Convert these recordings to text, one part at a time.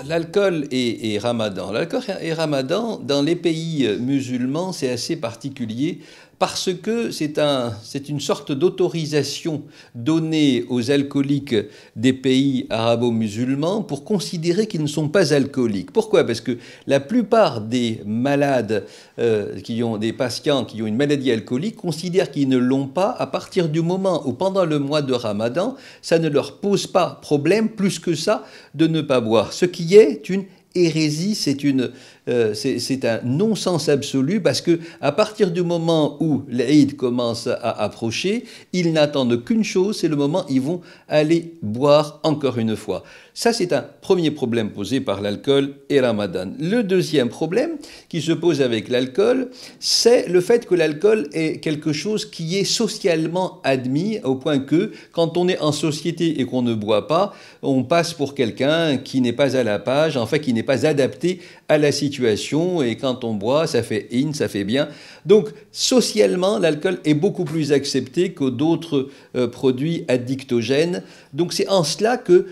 l'alcool et Ramadan. L'alcool et Ramadan, dans les pays musulmans, c'est assez particulier parce que c'est une sorte d'autorisation donnée aux alcooliques des pays arabo-musulmans pour considérer qu'ils ne sont pas alcooliques. Pourquoi? Parce que la plupart des malades, des patients qui ont une maladie alcoolique, considèrent qu'ils ne l'ont pas à partir du moment où, pendant le mois de Ramadan, ça ne leur pose pas problème plus que ça de ne pas boire. Ce qui est une hérésie, c'est un non-sens absolu parce que à partir du moment où l'Aïd commence à approcher, ils n'attendent qu'une chose, c'est le moment où ils vont aller boire encore une fois. Ça, c'est un premier problème posé par l'alcool et Ramadan. Le deuxième problème qui se pose avec l'alcool, c'est le fait que l'alcool est quelque chose qui est socialement admis au point que quand on est en société et qu'on ne boit pas, on passe pour quelqu'un qui n'est pas à la page, en fait qui n'est pas adapté à la situation, et quand on boit, ça fait in, ça fait bien. Donc, socialement, l'alcool est beaucoup plus accepté que d'autres produits addictogènes. Donc, c'est en cela que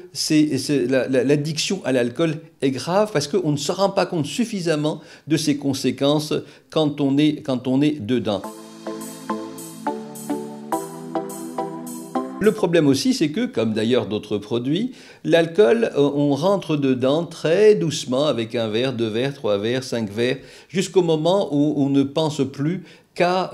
l'addiction à l'alcool est grave, parce qu'on ne se rend pas compte suffisamment de ses conséquences quand on est dedans. Le problème aussi, c'est que, comme d'ailleurs d'autres produits, l'alcool, on rentre dedans très doucement avec un verre, 2 verres, 3 verres, 5 verres, jusqu'au moment où on ne pense plus qu'à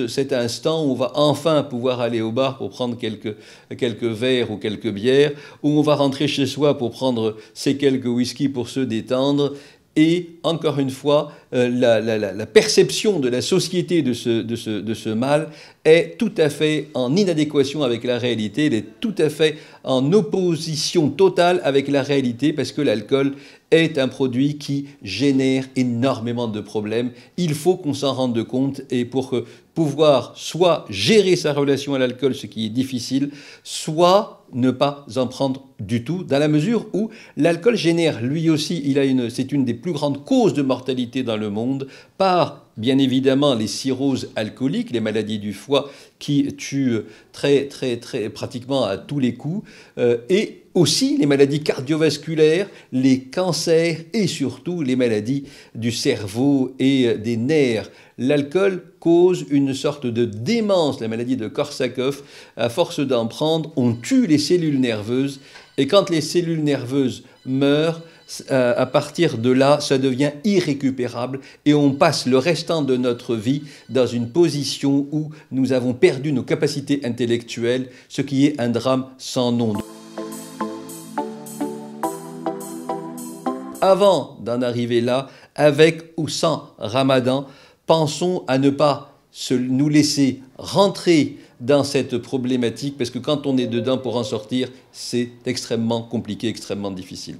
cet instant où on va enfin pouvoir aller au bar pour prendre quelques verres ou quelques bières, où on va rentrer chez soi pour prendre ces quelques whisky pour se détendre. Et encore une fois, la perception de la société de ce mal est tout à fait en inadéquation avec la réalité, elle est tout à fait en opposition totale avec la réalité, parce que l'alcool est un produit qui génère énormément de problèmes. Il faut qu'on s'en rende compte, et pour pouvoir soit gérer sa relation à l'alcool, ce qui est difficile, soit ne pas en prendre du tout, dans la mesure où l'alcool génère lui aussi, c'est une des plus grandes causes de mortalité dans le monde, par bien évidemment les cirrhoses alcooliques, les maladies du foie qui tuent pratiquement à tous les coups, et aussi les maladies cardiovasculaires, les cancers et surtout les maladies du cerveau et des nerfs. L'alcool cause une sorte de démence, la maladie de Korsakoff. À force d'en prendre, on tue les cellules nerveuses, et quand les cellules nerveuses meurent, à partir de là, ça devient irrécupérable et on passe le restant de notre vie dans une position où nous avons perdu nos capacités intellectuelles, ce qui est un drame sans nom. Avant d'en arriver là, avec ou sans Ramadan, pensons à ne pas nous laisser rentrer dans cette problématique, parce que quand on est dedans, pour en sortir, c'est extrêmement compliqué, extrêmement difficile.